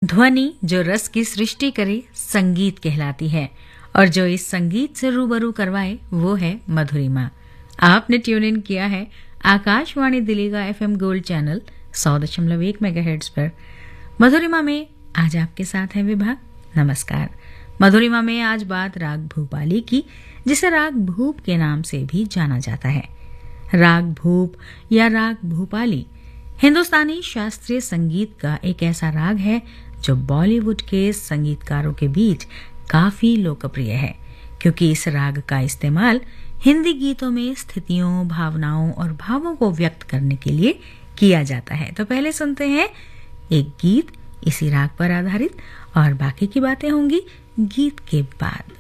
ध्वनि जो रस की सृष्टि करे संगीत कहलाती है और जो इस संगीत से रूबरू करवाए वो है मधुरिमा। आपने ट्यून इन किया है आकाशवाणी दिल्ली का एफएम गोल्ड चैनल 100.1 मेगाहर्ट्ज पर। मधुरिमा में आज आपके साथ है विभा। नमस्कार। मधुरिमा में आज बात राग भूपाली की, जिसे राग भूप के नाम से भी जाना जाता है। राग भूप या राग भूपाली हिंदुस्तानी शास्त्रीय संगीत का एक ऐसा राग है जो बॉलीवुड के संगीतकारों के बीच काफी लोकप्रिय है, क्योंकि इस राग का इस्तेमाल हिंदी गीतों में स्थितियों, भावनाओं और भावों को व्यक्त करने के लिए किया जाता है। तो पहले सुनते हैं एक गीत इसी राग पर आधारित, और बाकी की बातें होंगी गीत के बाद।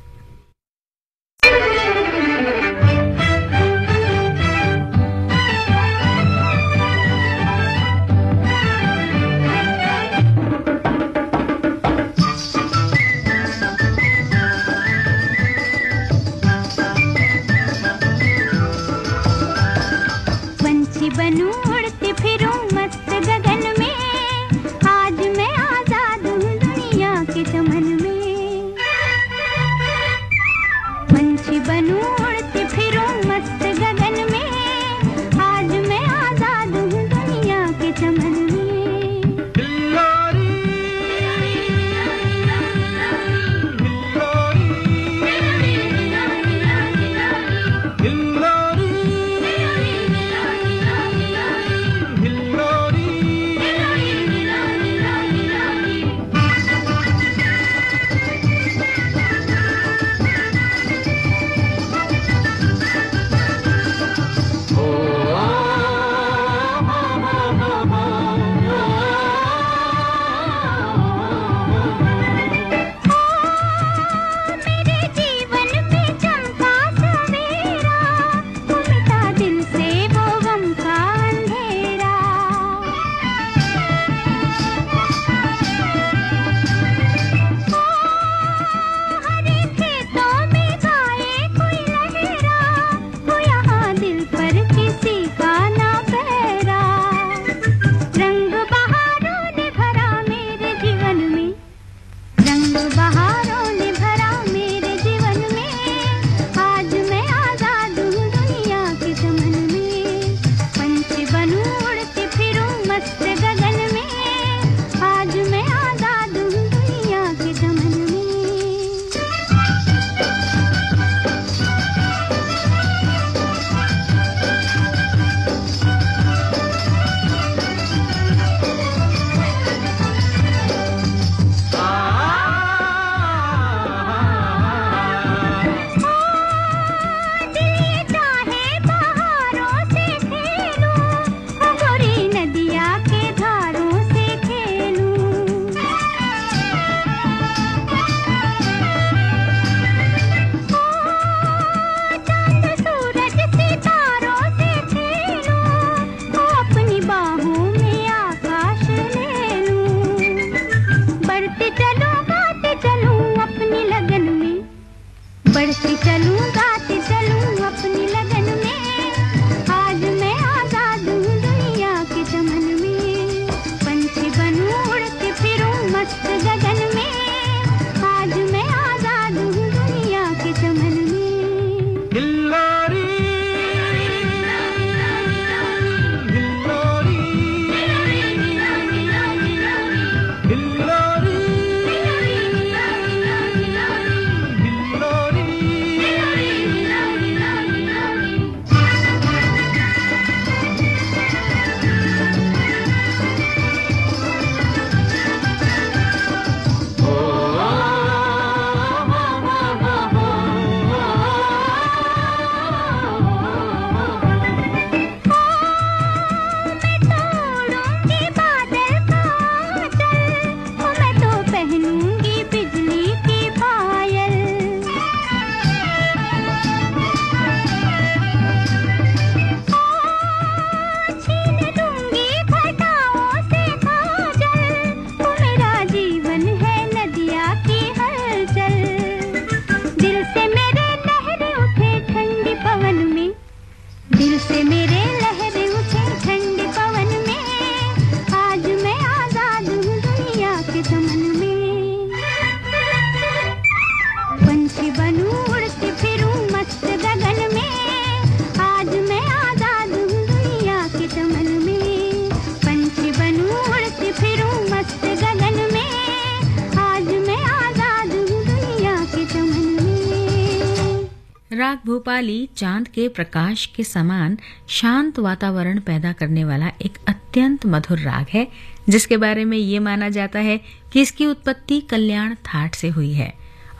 बनूं उड़ती फिरूं मस्त गगन में, आज मैं आजाद हूँ दुनिया के चमन में। पंछी बनूं उड़ती फिरूं मस्त गगन में, आज मैं आजाद हूँ दुनिया के चमन में। दिल से मेरे लहरें उठे ठंडे पवन में, आज मैं आजाद हूँ दुनिया के चमन राग भूपाली चांद के प्रकाश के समान शांत वातावरण पैदा करने वाला एक अत्यंत मधुर राग है, जिसके बारे में ये माना जाता है कि इसकी उत्पत्ति कल्याण थाट से हुई है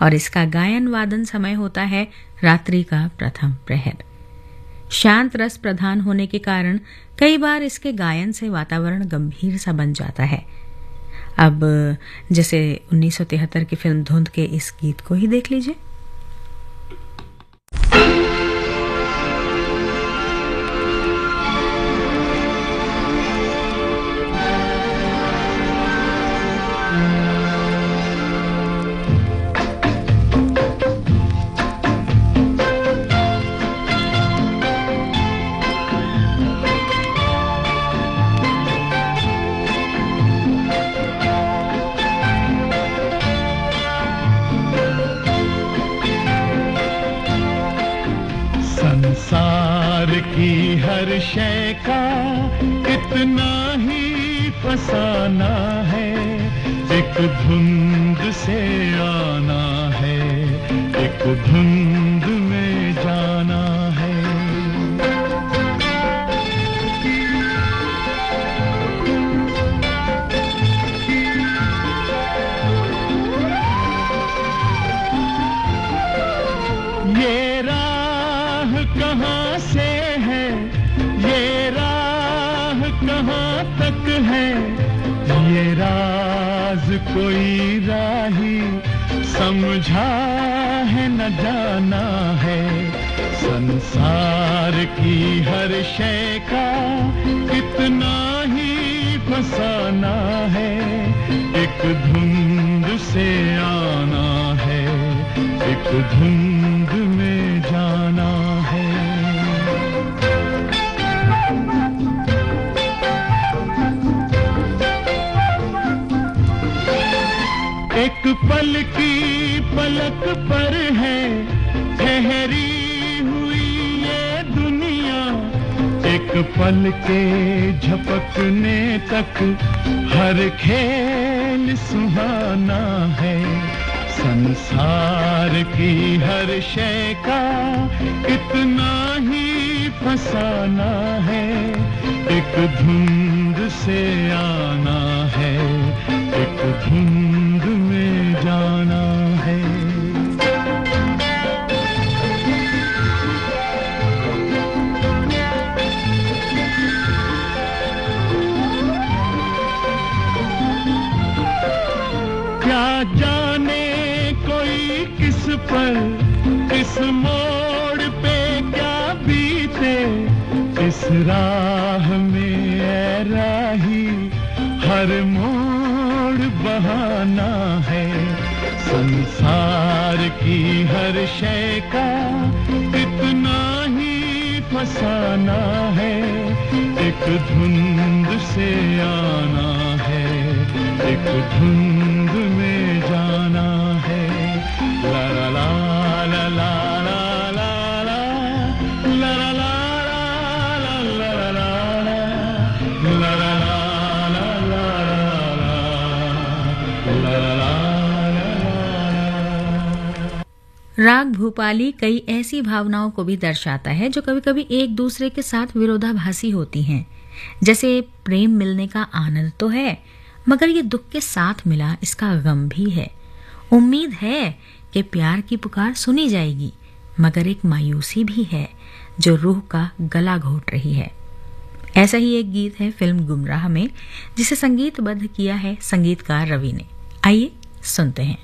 और इसका गायन वादन समय होता है रात्रि का प्रथम प्रहर। शांत रस प्रधान होने के कारण कई बार इसके गायन से वातावरण गंभीर सा बन जाता है। अब जैसे 1973 की फिल्म धुंध के इस गीत को ही देख लीजिए। संसार की हर शय का इतना ही फसाना है, एक धुंध से आना है, एक धुंध में जाना है। ये राह कहाँ से है, ये राह कहाँ तक है, ये राज कोई राही समझा है न जाना है। संसार की हर शय का इतना ही फसाना है, एक धुंध से आना है, एक धुंध में जाना है। एक पल की पलक पर है ठहरी हुई ये दुनिया, एक पल के झपकने तक हर खेल सुहाना है। संसार की हर शय का इतना ही फसाना है, एक धुंध से आना है, एक धुंध में जाना है। क्या जाने कोई किस पर, किस मोड़ पे क्या बीते, इस राह में ऐ राही हर मोड़ बहाना है। संसार की हर शय का इतना ही फसाना है, एक धुंध से आना है, एक धुंध में जाना है। ला ला ला ला ला ला ला ला ला ला राग भूपाली कई ऐसी भावनाओं को भी दर्शाता है जो कभी कभी एक दूसरे के साथ विरोधाभासी होती हैं। जैसे प्रेम मिलने का आनंद तो है, मगर ये दुख के साथ मिला इसका गम भी है। उम्मीद है कि प्यार की पुकार सुनी जाएगी, मगर एक मायूसी भी है जो रूह का गला घोट रही है। ऐसा ही एक गीत है फिल्म गुमराह में, जिसे संगीतबद्ध किया है संगीतकार रवि ने। आइए सुनते हैं।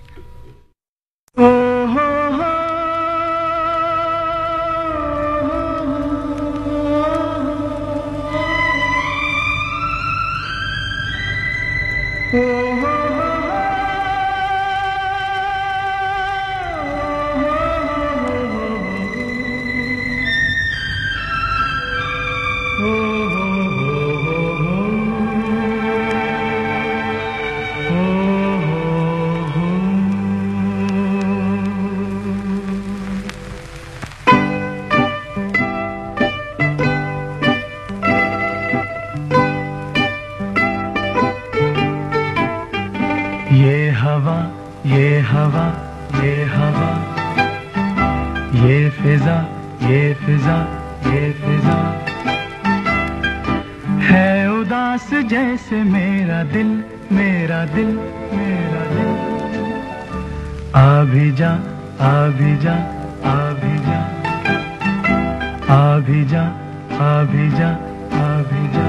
ये फिजा, ये फिजा, ये फिजा है उदास जैसे मेरा दिल, मेरा दिल, मेरा दिल। आ भी जा, आ भी जा, आ भी जा, आ भी जा, आ भी जा, आ भी जा।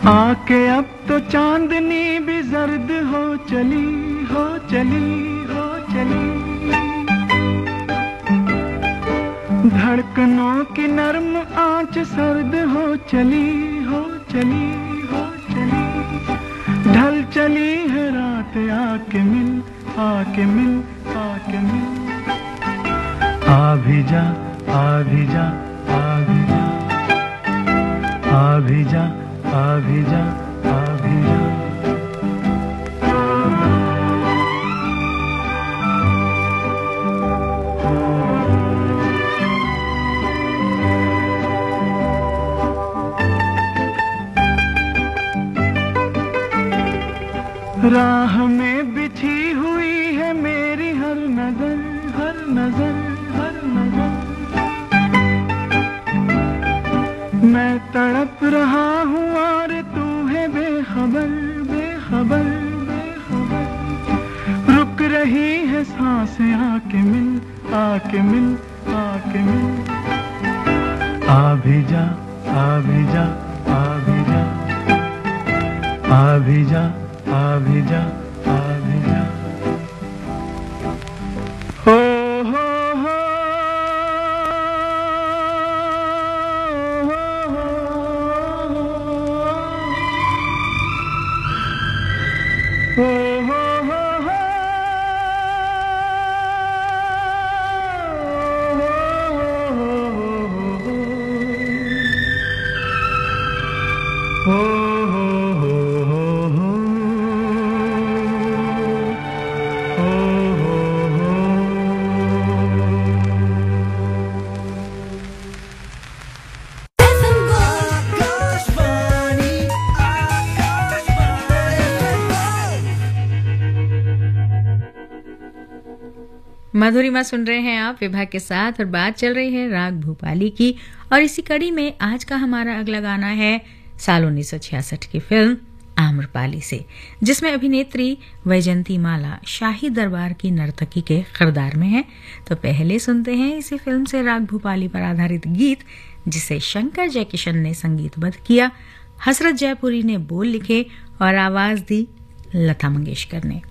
आके अब तो चांदनी भी जर्द हो चली, हो चली, हो चली। धड़कनों की नरम आंच सर्द हो चली, हो चली, हो चली। ढल चली है रात, आके मिल, आके मिल, आके मिल। आ भी जा, आ भी जा, आ भी जा, आ भी जा, आ भी जा, आ भी जा। राह में बिछी हुई है मेरी हर नजर, हर नजर, हर नजर। मैं तड़प रहा हूँ और तू है बेखबर, बेखबर, बेखबर। रुक रही है सांसें, आके मिल, आके मिल, आके मिल। आ भी जा, आ भी जा, आ भी जा, आ भी जा, आ भी जा, आ भी जा। हो हो हो मधुरिमा सुन रहे हैं आप विभा के साथ और बात चल रही है राग भूपाली की। और इसी कड़ी में आज का हमारा अगला गाना है साल 1966 की फिल्म आम्रपाली से, जिसमें अभिनेत्री वैजंती माला शाही दरबार की नर्तकी के किरदार में है। तो पहले सुनते हैं इसी फिल्म से राग भूपाली पर आधारित गीत, जिसे शंकर जयकिशन ने संगीतबद्ध किया, हसरत जयपुरी ने बोल लिखे और आवाज दी लता मंगेशकर ने।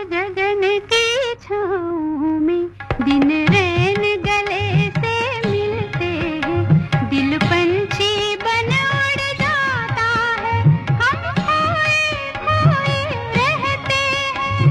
गगन की छाँव में दिन रैन गले से मिलते हैं, दिल पंछी बन उड़ जाता है, हम खोए खोए रहते हैं।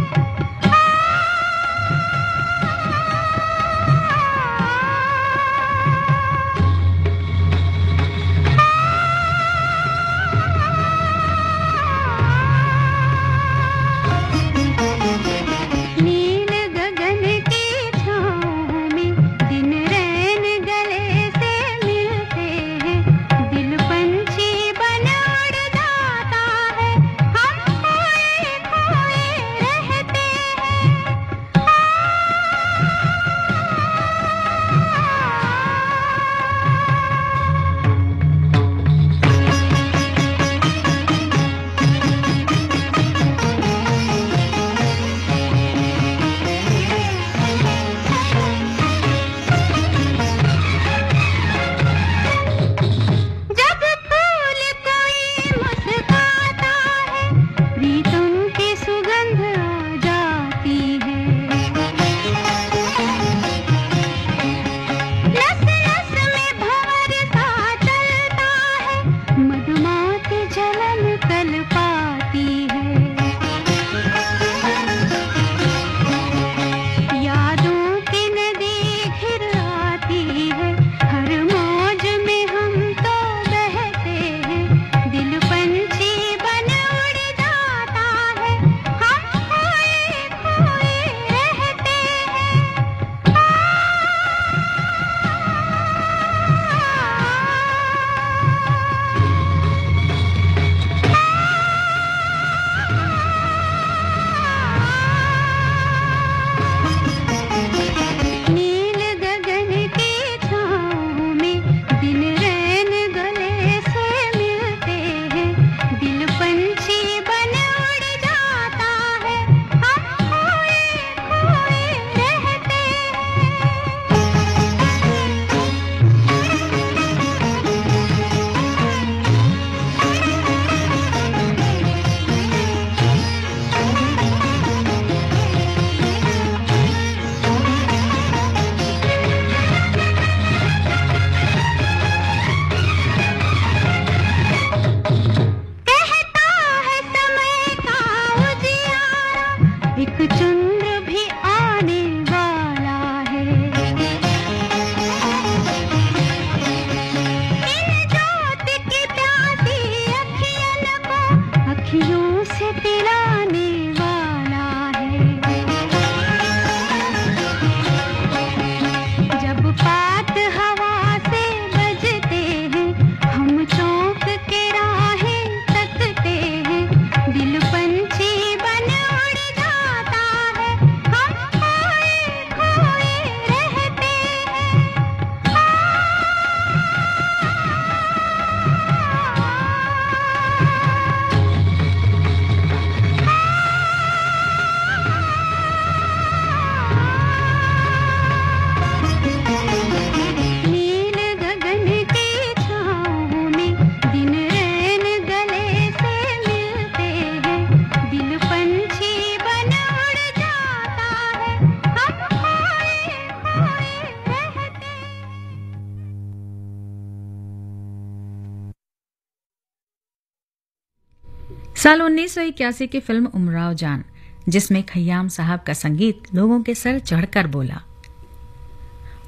साल 1981 की फिल्म उमराव जान, जिसमें खय्याम साहब का संगीत लोगों के सर चढ़कर बोला।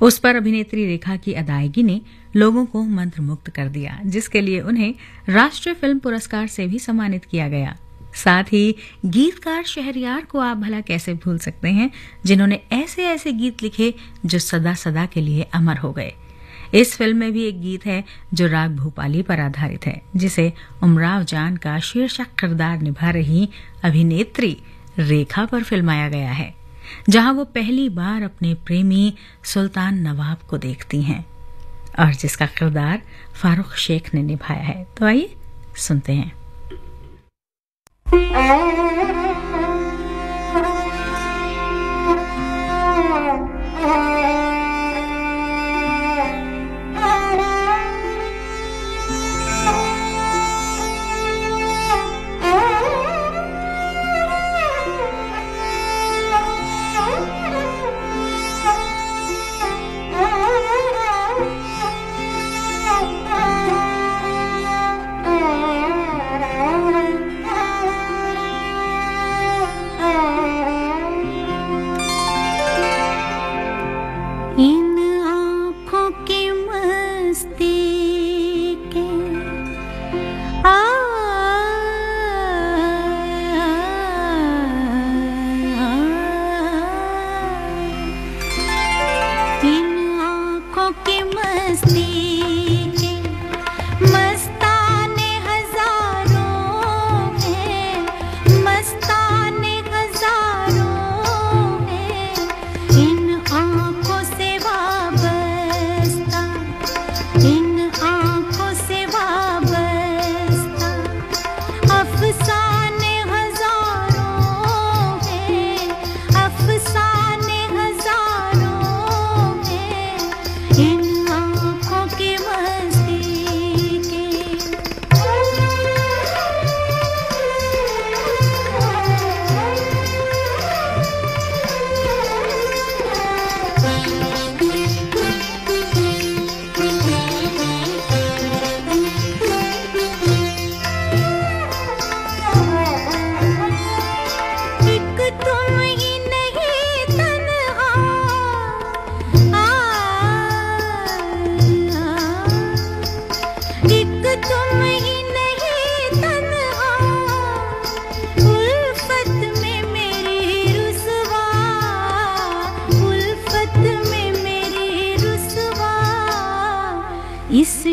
उस पर अभिनेत्री रेखा की अदायगी ने लोगों को मंत्रमुग्ध कर दिया, जिसके लिए उन्हें राष्ट्रीय फिल्म पुरस्कार से भी सम्मानित किया गया। साथ ही गीतकार शहरयार को आप भला कैसे भूल सकते हैं, जिन्होंने ऐसे ऐसे गीत लिखे जो सदा सदा के लिए अमर हो गए। इस फिल्म में भी एक गीत है जो राग भूपाली पर आधारित है, जिसे उमराव जान का शीर्षक किरदार निभा रही अभिनेत्री रेखा पर फिल्माया गया है, जहां वो पहली बार अपने प्रेमी सुल्तान नवाब को देखती हैं और जिसका किरदार फारूक शेख ने निभाया है। तो आइए सुनते हैं।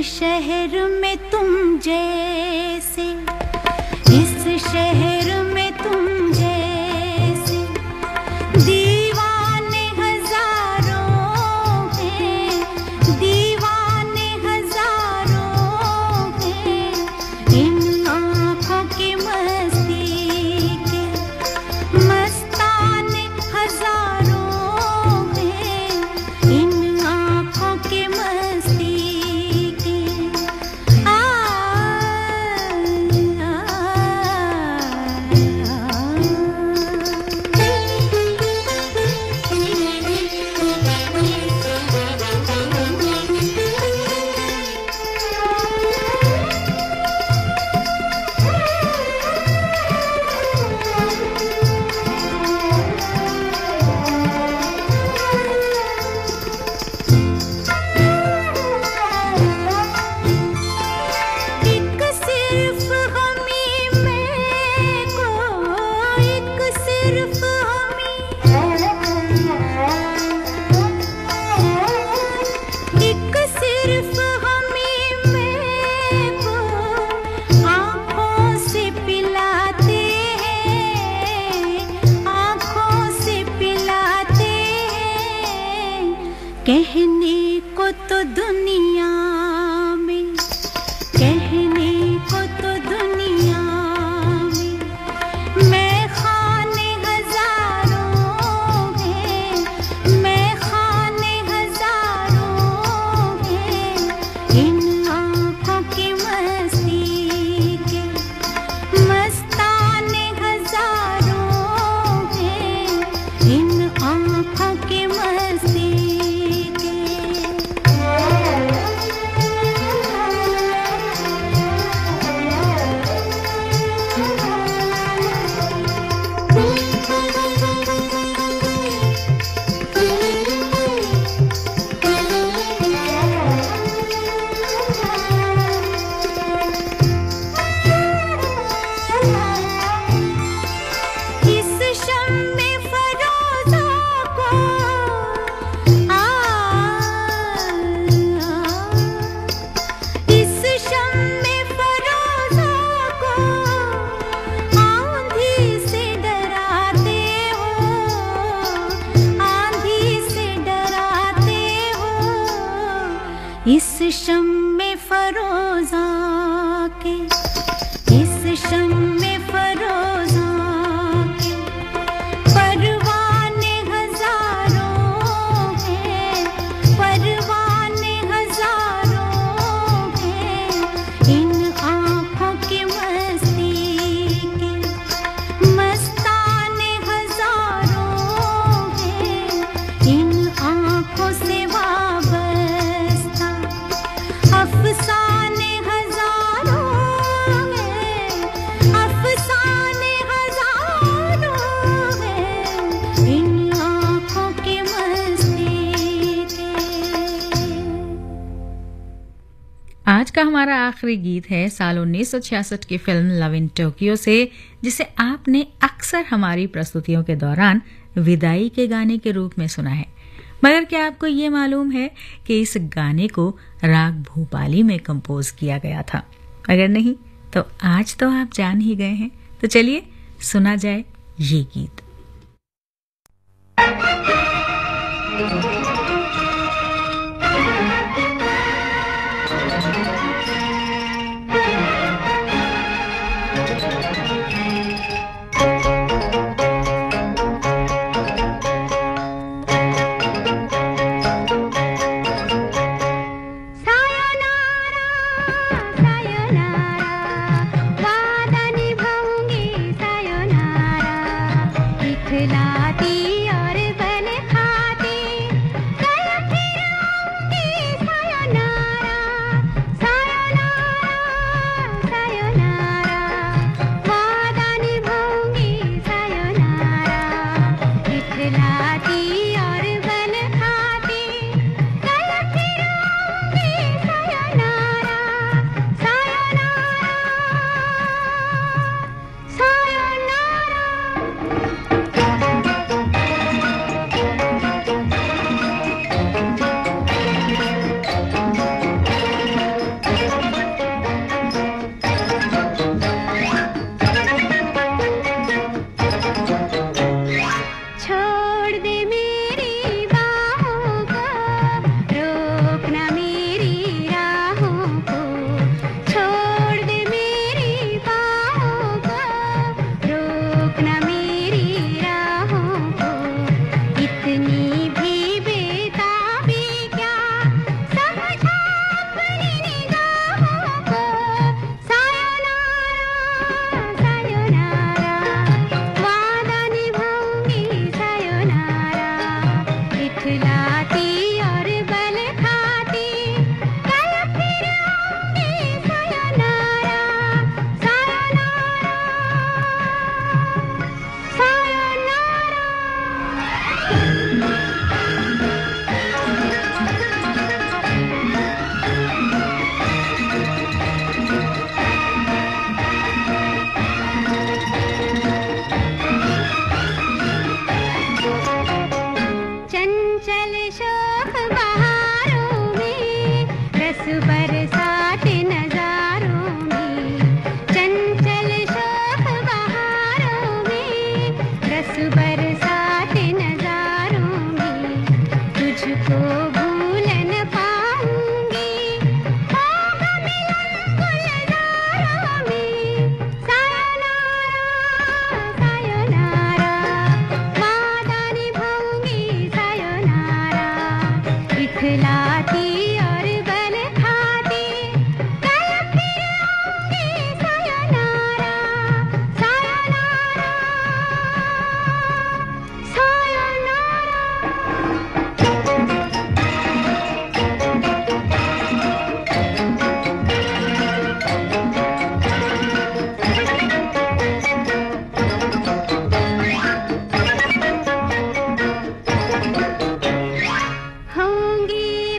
शहर में तुम जैसे, इस शहर में तुम जैसे दीवाने हजारों हैं, दीवाने हजारों हैं। इन आँखों की मस्ती के मस्ताने हजारों हैं, इन आँखों की मस्ती कहने को तो दुनिया में, कहने को तो दुनिया में मैं खाने हजारों हैं, मैं खाने हजारों हैं। इन आँखों की मस्ती के मस्ताने हजारों हैं, इन आँखों की मस्ती इस शम में फरोजा के, इस शम में फरोजा के परवाने हजारों हैं, परवाने हजारों हैं, इन आँखों की मस्ती के मस्ताने हजारों हैं, इन आँखों से वाबस्ता अफसाने हजारों हैं, अफसाने हजारों हैं, इन आँखों की मस्ती के। आज का हमारा आखिरी गीत है साल 1966 की फिल्म लव इन टोक्यो से, जिसे आपने अक्सर हमारी प्रस्तुतियों के दौरान विदाई के गाने के रूप में सुना है। मगर क्या आपको ये मालूम है कि इस गाने को राग भूपाली में कंपोज किया गया था? अगर नहीं तो आज तो आप जान ही गए हैं। तो चलिए सुना जाए ये गीत। सायोनारा सायोनारा वादा निभाऊंगी, सायोनारा इखलाती और बल खाती कल फिर आऊंगी, सायोनारा सायोनारा सायोनारा वादा निभाऊंगी, सायोनारा इखलाती और बल खाती कल फिर आऊंगी, सायोनारा सायोनारा छोड़ दे मेरी बाहों को, रोकना मेरी राहों को, छोड़ दे मेरी बाहों को, रोकना मेरी राहों को, इतनी भी बेताबी क्या समझा अपनी निगाहों को, सायोनारा सायोनारा वादा निभाऊंगी, सायोनारा इखलाती और बल खाती कल फिर आऊंगी, सायोनारा सायोनारा चंचल शोख बहारों में, रस बरसात नजारों में, चंचल शोख बहारों में, रस बरसात नजारों में, तुझको भूल न पाऊंगी, होगा मिलन गुलजारों में, सायोनारा सायोनारा वादा निभाऊंगी, सायोनारा इखलाती और बल खाती कल फिर आऊंगी, सायोनारा सायोनारा होंगी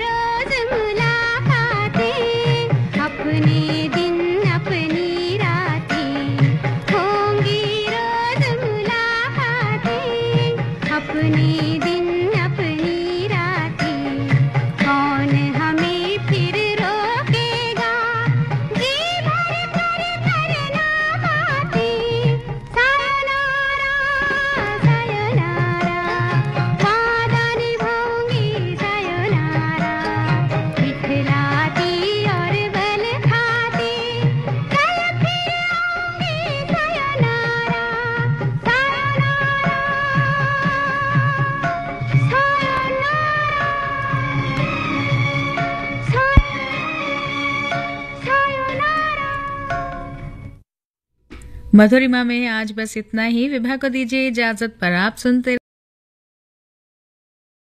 मधुरिमा में आज बस इतना ही। विभा को दीजिए इजाजत, पर आप सुनते